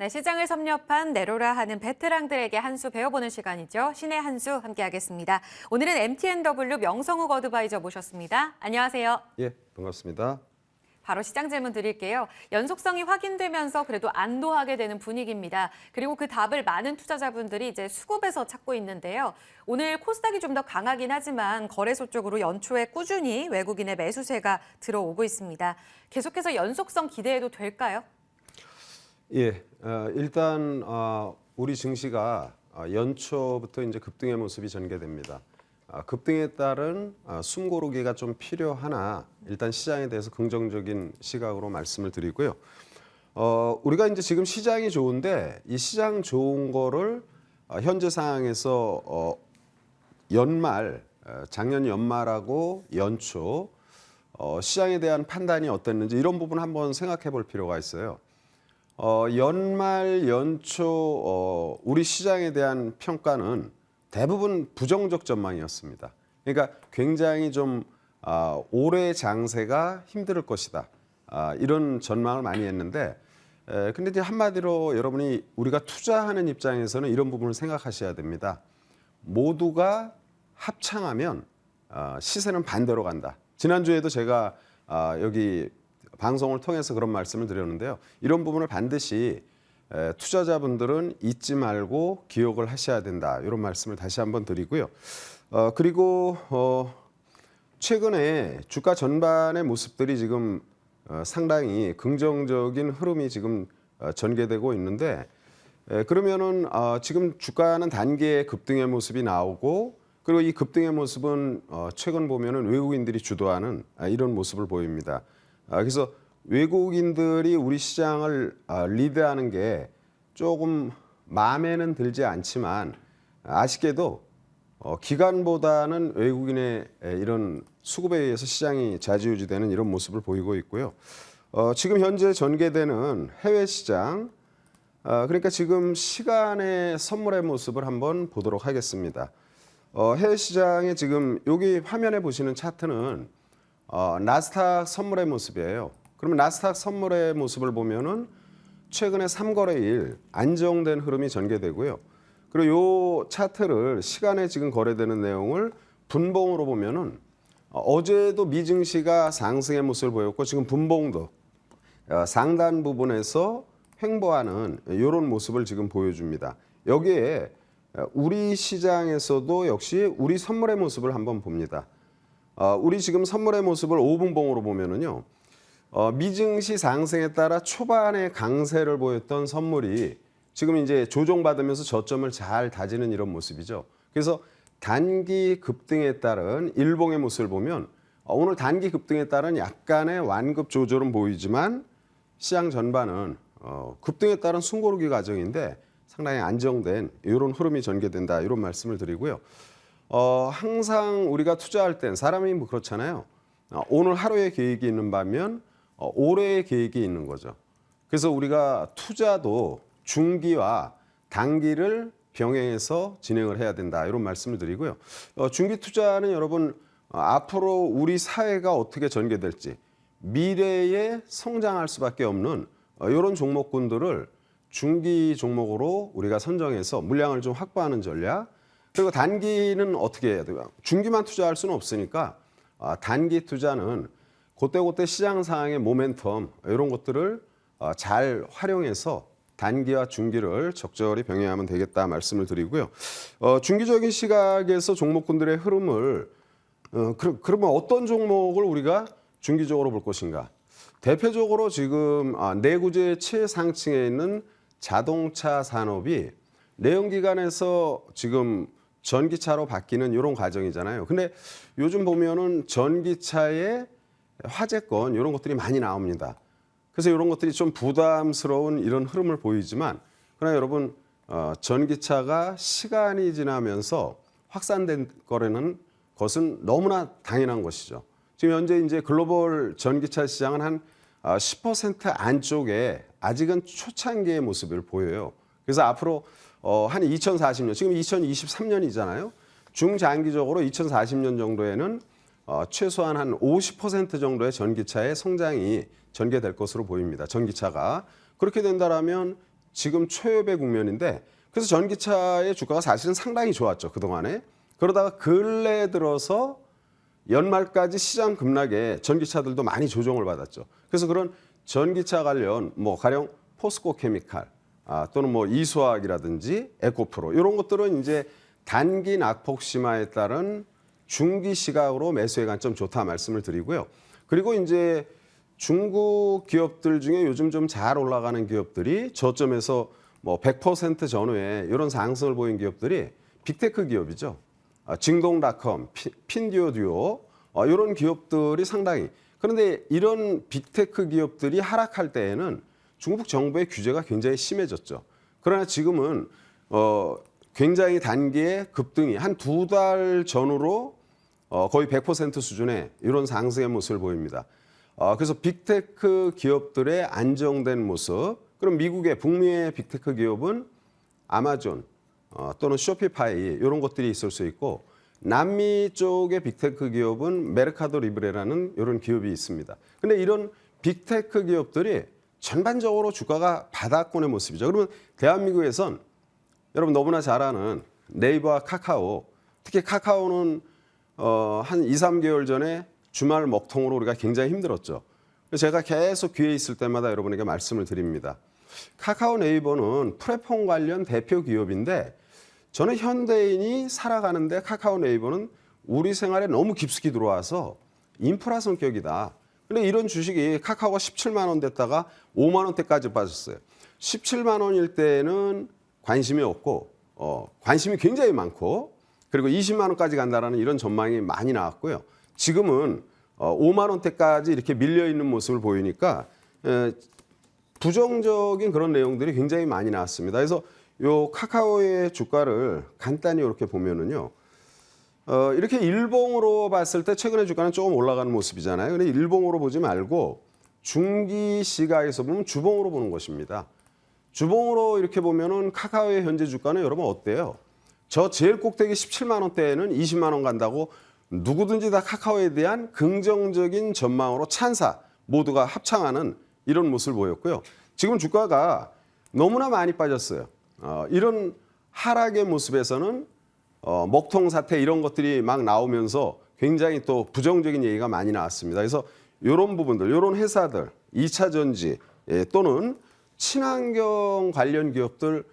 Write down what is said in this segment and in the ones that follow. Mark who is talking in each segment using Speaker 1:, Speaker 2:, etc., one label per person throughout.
Speaker 1: 네, 시장을 섭렵한 내로라 하는 베테랑들에게 한 수 배워보는 시간이죠. 신의 한 수 함께하겠습니다. 오늘은 MTNW 명성욱 어드바이저 모셨습니다. 안녕하세요.
Speaker 2: 예, 반갑습니다.
Speaker 1: 바로 시장 질문 드릴게요. 연속성이 확인되면서 그래도 안도하게 되는 분위기입니다. 그리고 그 답을 많은 투자자분들이 이제 수급에서 찾고 있는데요. 오늘 코스닥이 좀 더 강하긴 하지만 거래소 쪽으로 연초에 꾸준히 외국인의 매수세가 들어오고 있습니다. 계속해서 연속성 기대해도 될까요?
Speaker 2: 예, 일단 우리 증시가 연초부터 이제 급등의 모습이 전개됩니다. 급등에 따른 숨고르기가 좀 필요하나 일단 시장에 대해서 긍정적인 시각으로 말씀을 드리고요. 우리가 이제 지금 시장이 좋은데 이 시장 좋은 거를 현재 상황에서 연말, 작년 연말하고 연초 시장에 대한 판단이 어땠는지 이런 부분 한번 생각해 볼 필요가 있어요. 연말, 연초 우리 시장에 대한 평가는 대부분 부정적 전망이었습니다. 그러니까 굉장히 좀 올해 장세가 힘들 것이다. 이런 전망을 많이 했는데 근데 이제 한마디로 여러분이 우리가 투자하는 입장에서는 이런 부분을 생각하셔야 됩니다. 모두가 합창하면 시세는 반대로 간다. 지난주에도 제가 여기 방송을 통해서 그런 말씀을 드렸는데요. 이런 부분을 반드시 투자자분들은 잊지 말고 기억을 하셔야 된다. 이런 말씀을 다시 한번 드리고요. 그리고 최근에 주가 전반의 모습들이 지금 상당히 긍정적인 흐름이 지금 전개되고 있는데 그러면은 지금 주가는 단기의 급등의 모습이 나오고 그리고 이 급등의 모습은 최근 보면은 외국인들이 주도하는 이런 모습을 보입니다. 그래서 외국인들이 우리 시장을 리드하는 게 조금 마음에는 들지 않지만 아쉽게도 기관보다는 외국인의 이런 수급에 의해서 시장이 좌지우지되는 이런 모습을 보이고 있고요. 지금 현재 전개되는 해외 시장, 그러니까 지금 시간의 선물의 모습을 한번 보도록 하겠습니다. 해외 시장에 지금 여기 화면에 보시는 차트는 나스닥 선물의 모습이에요. 그러면 나스닥 선물의 모습을 보면은 최근에 3거래일 안정된 흐름이 전개되고요. 그리고 이 차트를 시간에 지금 거래되는 내용을 분봉으로 보면은 어제도 미증시가 상승의 모습을 보였고 지금 분봉도 상단 부분에서 횡보하는 이런 모습을 지금 보여줍니다. 여기에 우리 시장에서도 역시 우리 선물의 모습을 한번 봅니다. 우리 지금 선물의 모습을 5분봉으로 보면은요. 미증시 상승에 따라 초반에 강세를 보였던 선물이 지금 이제 조정받으면서 저점을 잘 다지는 이런 모습이죠. 그래서 단기 급등에 따른 일봉의 모습을 보면 오늘 단기 급등에 따른 약간의 완급 조절은 보이지만 시장 전반은 급등에 따른 숨고르기 과정인데 상당히 안정된 이런 흐름이 전개된다 이런 말씀을 드리고요. 항상 우리가 투자할 땐 사람이 뭐 그렇잖아요. 오늘 하루의 계획이 있는 반면 올해의 계획이 있는 거죠. 그래서 우리가 투자도 중기와 단기를 병행해서 진행을 해야 된다 이런 말씀을 드리고요. 중기 투자는 여러분 앞으로 우리 사회가 어떻게 전개될지 미래에 성장할 수밖에 없는 이런 종목군들을 중기 종목으로 우리가 선정해서 물량을 좀 확보하는 전략. 그리고 단기는 어떻게 해야 돼요? 중기만 투자할 수는 없으니까 단기 투자는 그때그때 시장 상황의 모멘텀 이런 것들을 잘 활용해서 단기와 중기를 적절히 병행하면 되겠다 말씀을 드리고요. 중기적인 시각에서 종목군들의 흐름을 그러면 어떤 종목을 우리가 중기적으로 볼 것인가? 대표적으로 지금 내구재 최상층에 있는 자동차 산업이 내연기관에서 지금 전기차로 바뀌는 이런 과정이잖아요. 근데 요즘 보면은 전기차에 화재건 이런 것들이 많이 나옵니다. 그래서 이런 것들이 좀 부담스러운 이런 흐름을 보이지만 그러나 여러분 전기차가 시간이 지나면서 확산된 거라는 것은 너무나 당연한 것이죠. 지금 현재 이제 글로벌 전기차 시장은 한 10% 안쪽에 아직은 초창기의 모습을 보여요. 그래서 앞으로 한 2040년, 지금 2023년이잖아요. 중장기적으로 2040년 정도에는 최소한 한 50% 정도의 전기차의 성장이 전개될 것으로 보입니다. 전기차가. 그렇게 된다면 지금 초엽의 국면인데 그래서 전기차의 주가가 사실은 상당히 좋았죠. 그동안에. 그러다가 근래 들어서 연말까지 시장 급락에 전기차들도 많이 조정을 받았죠. 그래서 그런 전기차 관련 뭐 가령 포스코 케미칼 또는 뭐 이수화학이라든지 에코프로 이런 것들은 이제 단기 낙폭 심화에 따른 중기 시각으로 매수의 관점 좋다 말씀을 드리고요. 그리고 이제 중국 기업들 중에 요즘 좀 잘 올라가는 기업들이 저점에서 뭐 100% 전후에 이런 상승을 보인 기업들이 빅테크 기업이죠. 징동닷컴, 핀듀오듀오 이런 기업들이 상당히 그런데 이런 빅테크 기업들이 하락할 때에는 중국 정부의 규제가 굉장히 심해졌죠. 그러나 지금은 굉장히 단기의 급등이 한 2달 전후로 거의 100% 수준의 이런 상승의 모습을 보입니다. 그래서 빅테크 기업들의 안정된 모습, 그럼 미국의 북미의 빅테크 기업은 아마존 또는 쇼피파이 이런 것들이 있을 수 있고 남미 쪽의 빅테크 기업은 메르카도 리브레라는 이런 기업이 있습니다. 근데 이런 빅테크 기업들이 전반적으로 주가가 바닥권의 모습이죠. 그러면 대한민국에선 여러분 너무나 잘 아는 네이버와 카카오, 특히 카카오는 한 2, 3개월 전에 주말 먹통으로 우리가 굉장히 힘들었죠. 그래서 제가 계속 귀에 있을 때마다 여러분에게 말씀을 드립니다. 카카오 네이버는 플랫폼 관련 대표 기업인데 저는 현대인이 살아가는데 카카오 네이버는 우리 생활에 너무 깊숙이 들어와서 인프라 성격이다. 근데 이런 주식이 카카오가 17만 원 됐다가 5만 원대까지 빠졌어요. 17만 원일 때는 관심이 없고 관심이 굉장히 많고 그리고 20만 원까지 간다라는 이런 전망이 많이 나왔고요. 지금은 5만 원대까지 이렇게 밀려 있는 모습을 보이니까 부정적인 그런 내용들이 굉장히 많이 나왔습니다. 그래서 요 카카오의 주가를 간단히 이렇게 보면은요. 이렇게 일봉으로 봤을 때 최근에 주가는 조금 올라가는 모습이잖아요. 근데 일봉으로 보지 말고 중기 시각에서 보면 주봉으로 보는 것입니다. 주봉으로 이렇게 보면은 카카오의 현재 주가는 여러분 어때요? 저 제일 꼭대기 17만 원대에는 20만 원 간다고 누구든지 다 카카오에 대한 긍정적인 전망으로 찬사 모두가 합창하는 이런 모습을 보였고요. 지금 주가가 너무나 많이 빠졌어요. 이런 하락의 모습에서는 먹통 사태 이런 것들이 막 나오면서 굉장히 또 부정적인 얘기가 많이 나왔습니다. 그래서 이런 부분들, 이런 회사들, 2차 전지 또는 친환경 관련 기업들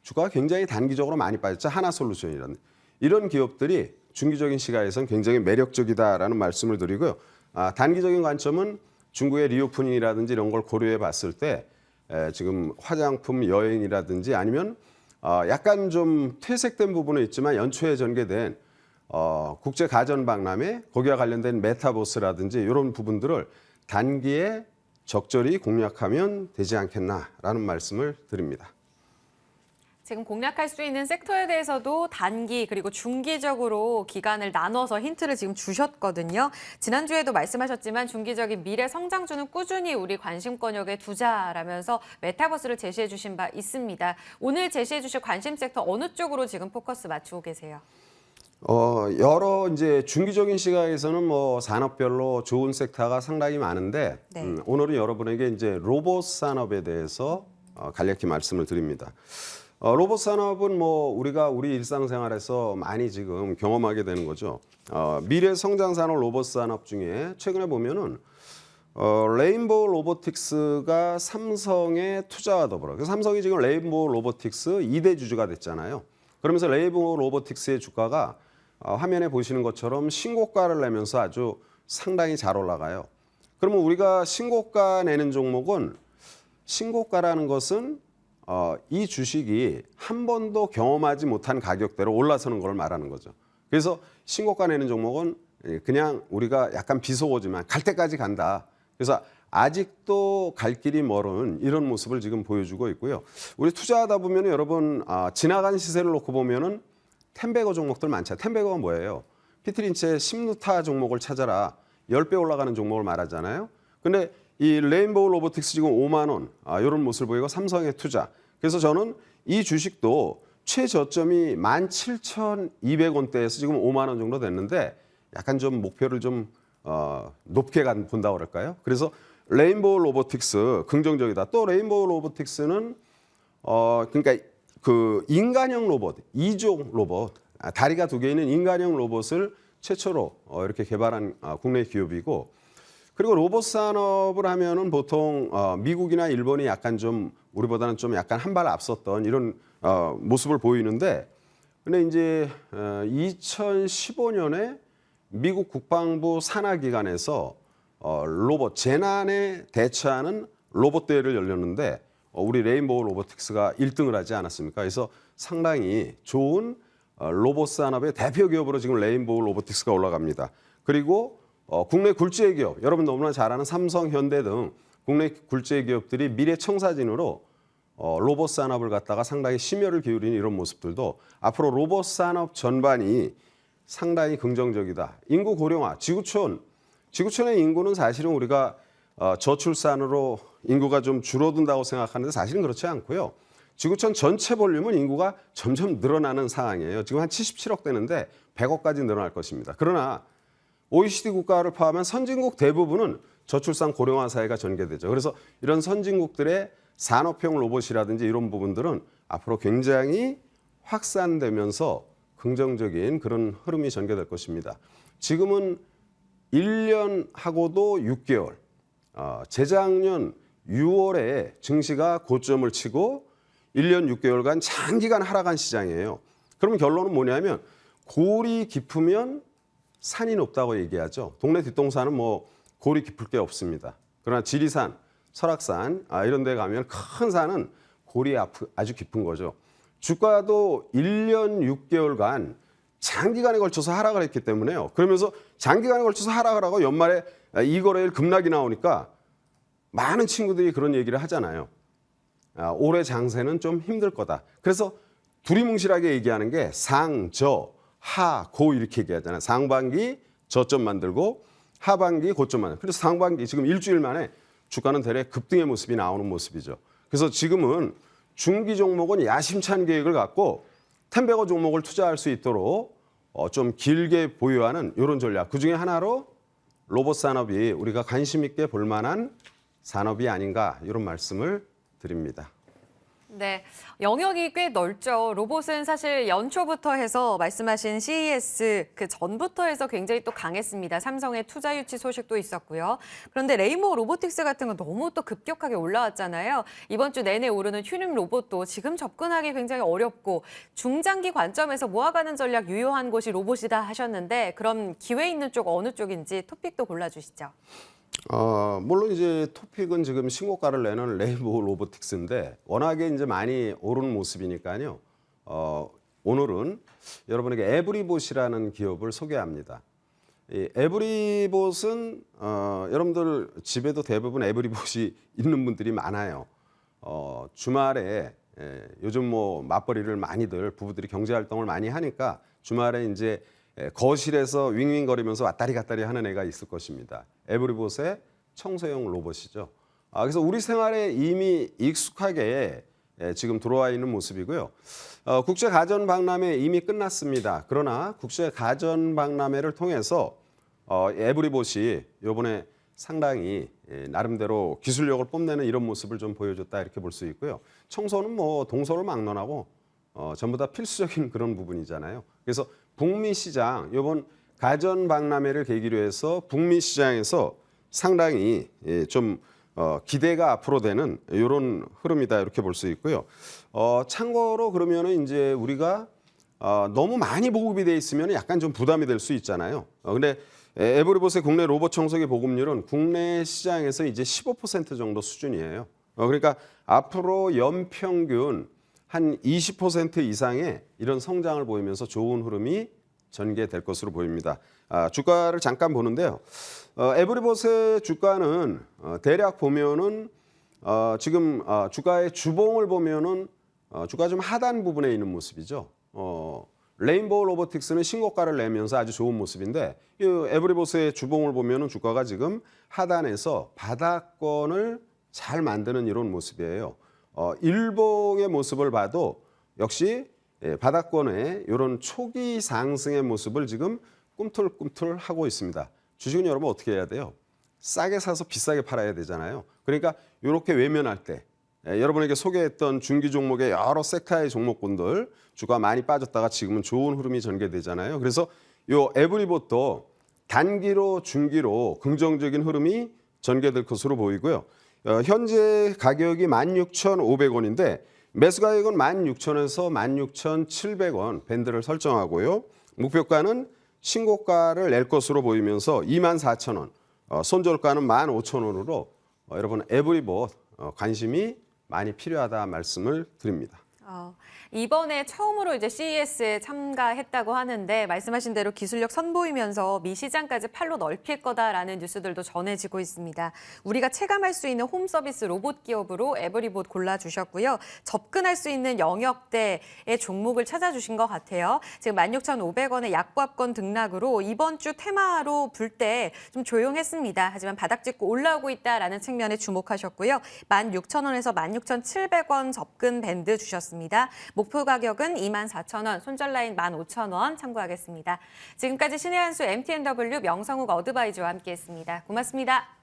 Speaker 2: 주가가 굉장히 단기적으로 많이 빠졌죠. 하나솔루션이라는 이런 기업들이 중기적인 시각에서는 굉장히 매력적이다라는 말씀을 드리고요. 단기적인 관점은 중국의 리오프닝이라든지 이런 걸 고려해 봤을 때 지금 화장품 여행이라든지 아니면 약간 좀 퇴색된 부분은 있지만 연초에 전개된 국제 가전 박람회 거기와 관련된 메타버스라든지 이런 부분들을 단기에 적절히 공략하면 되지 않겠나라는 말씀을 드립니다.
Speaker 1: 지금 공략할 수 있는 섹터에 대해서도 단기 그리고 중기적으로 기간을 나눠서 힌트를 지금 주셨거든요. 지난주에도 말씀하셨지만 중기적인 미래 성장주는 꾸준히 우리 관심권역에 두자라면서 메타버스를 제시해 주신 바 있습니다. 오늘 제시해 주실 관심 섹터 어느 쪽으로 지금 포커스 맞추고 계세요?
Speaker 2: 여러 이제 중기적인 시각에서는 뭐 산업별로 좋은 섹터가 상당히 많은데
Speaker 1: 네.
Speaker 2: 오늘은 여러분에게 이제 로봇 산업에 대해서 간략히 말씀을 드립니다. 로봇 산업은 뭐 우리가 우리 일상생활에서 많이 지금 경험하게 되는 거죠. 미래 성장 산업 로봇 산업 중에 최근에 보면은 레인보우 로보틱스가 삼성의 투자와 더불어 그래서 삼성이 지금 레인보우 로보틱스 2대 주주가 됐잖아요. 그러면서 레인보우 로보틱스의 주가가 화면에 보시는 것처럼 신고가를 내면서 아주 상당히 잘 올라가요. 그러면 우리가 신고가 내는 종목은 신고가라는 것은 이 주식이 한 번도 경험하지 못한 가격대로 올라서는 걸 말하는 거죠. 그래서 신고가 내는 종목은 그냥 우리가 약간 비속어지만 갈 때까지 간다. 그래서 아직도 갈 길이 멀은 이런 모습을 지금 보여주고 있고요. 우리 투자하다 보면 여러분 지나간 시세를 놓고 보면은 텐베거 종목들 많죠. 텐베거가 뭐예요? 피트린치의 10루타 종목을 찾아라. 10배 올라가는 종목을 말하잖아요. 근데 이 레인보우 로보틱스 지금 5만 원 이런 모습을 보이고 삼성의 투자. 그래서 저는 이 주식도 최저점이 17,200원대에서 지금 5만 원 정도 됐는데 약간 좀 목표를 좀 높게 본다고 그럴까요? 그래서 레인보우 로보틱스 긍정적이다. 또 레인보우 로보틱스는 그러니까 그 인간형 로봇, 이종 로봇, 다리가 2개 있는 인간형 로봇을 최초로 이렇게 개발한 국내 기업이고, 그리고 로봇 산업을 하면은 보통 미국이나 일본이 약간 좀 우리보다는 좀 약간 한 발 앞섰던 이런 모습을 보이는데, 근데 이제 2015년에 미국 국방부 산하기관에서 로봇 재난에 대처하는 로봇 대회를 열렸는데 우리 레인보우 로보틱스가 1등을 하지 않았습니까? 그래서 상당히 좋은 로봇 산업의 대표 기업으로 지금 레인보우 로보틱스가 올라갑니다. 그리고 국내 굴지의 기업, 여러분 너무나 잘 아는 삼성, 현대 등 국내 굴지의 기업들이 미래 청사진으로 로봇 산업을 갖다가 상당히 심혈을 기울이는 이런 모습들도 앞으로 로봇 산업 전반이 상당히 긍정적이다. 인구 고령화, 지구촌의 인구는 사실은 우리가 저출산으로 인구가 좀 줄어든다고 생각하는데 사실은 그렇지 않고요. 지구촌 전체 볼륨은 인구가 점점 늘어나는 상황이에요. 지금 한 77억 되는데 100억까지 늘어날 것입니다. 그러나 OECD 국가를 포함한 선진국 대부분은 저출산 고령화 사회가 전개되죠. 그래서 이런 선진국들의 산업형 로봇이라든지 이런 부분들은 앞으로 굉장히 확산되면서 긍정적인 그런 흐름이 전개될 것입니다. 지금은 1년하고도 6개월, 재작년 6월에 증시가 고점을 치고 1년 6개월간 장기간 하락한 시장이에요. 그러면 결론은 뭐냐면 골이 깊으면 산이 높다고 얘기하죠. 동네 뒷동산은 뭐 골이 깊을 게 없습니다. 그러나 지리산, 설악산 이런 데 가면 큰 산은 골이 아주 깊은 거죠. 주가도 1년 6개월간 장기간에 걸쳐서 하락을 했기 때문에요. 그러면서 장기간에 걸쳐서 하락을 하고 연말에 이 거래일 급락이 나오니까 많은 친구들이 그런 얘기를 하잖아요. 올해 장세는 좀 힘들 거다. 그래서 두리뭉실하게 얘기하는 게 상, 저, 하, 고 이렇게 얘기하잖아요. 상반기 저점 만들고 하반기 고점 만들고. 그래서 상반기 지금 일주일 만에 주가는 대략 급등의 모습이 나오는 모습이죠. 그래서 지금은 중기 종목은 야심찬 계획을 갖고 텐베거 종목을 투자할 수 있도록 좀 길게 보유하는 이런 전략. 그중에 하나로 로봇 산업이 우리가 관심 있게 볼 만한 산업이 아닌가 이런 말씀을 드립니다.
Speaker 1: 네, 영역이 꽤 넓죠. 로봇은 사실 연초부터 해서 말씀하신 CES 그 전부터 해서 굉장히 또 강했습니다. 삼성의 투자 유치 소식도 있었고요. 그런데 레인보우 로보틱스 같은 건 너무 또 급격하게 올라왔잖아요. 이번 주 내내 오르는 튜닝 로봇도 지금 접근하기 굉장히 어렵고 중장기 관점에서 모아가는 전략 유효한 곳이 로봇이다 하셨는데 그럼 기회 있는 쪽 어느 쪽인지 토픽도 골라주시죠.
Speaker 2: 물론 이제 토픽은 지금 신고가를 내는 레인보우 로보틱스인데 워낙에 이제 많이 오르는 모습이니까요. 오늘은 여러분에게 에브리봇이라는 기업을 소개합니다. 이 에브리봇은 여러분들 집에도 대부분 에브리봇이 있는 분들이 많아요. 주말에 요즘 뭐 맞벌이를 많이들 부부들이 경제 활동을 많이 하니까 주말에 이제 거실에서 윙윙거리면서 왔다리 갔다리 하는 애가 있을 것입니다. 에브리봇의 청소용 로봇이죠. 그래서 우리 생활에 이미 익숙하게 지금 들어와 있는 모습이고요. 국제가전박람회 이미 끝났습니다. 그러나 국제가전박람회를 통해서 에브리봇이 이번에 상당히 나름대로 기술력을 뽐내는 이런 모습을 좀 보여줬다 이렇게 볼 수 있고요. 청소는 뭐 동서를 막론하고 전부 다 필수적인 그런 부분이잖아요. 그래서 북미 시장 이번 가전 박람회를 계기로 해서 북미 시장에서 상당히 좀 기대가 앞으로 되는 이런 흐름이다 이렇게 볼 수 있고요. 참고로 그러면은 이제 우리가 너무 많이 보급이 돼 있으면 약간 좀 부담이 될 수 있잖아요. 근데 에브리봇의 국내 로봇 청소기 보급률은 국내 시장에서 이제 15% 정도 수준이에요. 그러니까 앞으로 연평균 한 20% 이상의 이런 성장을 보이면서 좋은 흐름이 전개될 것으로 보입니다. 주가를 잠깐 보는데요. 에브리봇의 주가는 대략 보면은 지금 주가의 주봉을 보면은 주가 좀 하단 부분에 있는 모습이죠. 레인보우 로보틱스는 신고가를 내면서 아주 좋은 모습인데 이 에브리봇의 주봉을 보면은 주가가 지금 하단에서 바닥권을 잘 만드는 이런 모습이에요. 일봉의 모습을 봐도 역시 바닥권의 이런 초기 상승의 모습을 지금 꿈틀꿈틀 하고 있습니다. 주식은 여러분 어떻게 해야 돼요? 싸게 사서 비싸게 팔아야 되잖아요. 그러니까 이렇게 외면할 때 여러분에게 소개했던 중기 종목의 여러 섹터의 종목군들 주가 많이 빠졌다가 지금은 좋은 흐름이 전개되잖아요. 그래서 요 에브리봇도 단기로 중기로 긍정적인 흐름이 전개될 것으로 보이고요. 현재 가격이 16,500원인데 매수 가격은 16,000원에서 16,700원 밴드를 설정하고요. 목표가는 신고가를 낼 것으로 보이면서 24,000원, 손절가는 15,000원으로 여러분 에브리봇 관심이 많이 필요하다 말씀을 드립니다.
Speaker 1: 이번에 처음으로 이제 CES에 참가했다고 하는데 말씀하신 대로 기술력 선보이면서 미 시장까지 팔로 넓힐 거다라는 뉴스들도 전해지고 있습니다. 우리가 체감할 수 있는 홈 서비스 로봇 기업으로 에브리봇 골라주셨고요. 접근할 수 있는 영역대의 종목을 찾아주신 것 같아요. 지금 16,500원의 약보합권 등락으로 이번 주 테마로 불 때 좀 조용했습니다. 하지만 바닥 짚고 올라오고 있다라는 측면에 주목하셨고요. 16,000원에서 16,700원 접근 밴드 주셨습니다. 목표 가격은 24,000원, 손절 라인 15,000원 참고하겠습니다. 지금까지 신의 한수 MTNW 명성욱 어드바이저와 함께했습니다. 고맙습니다.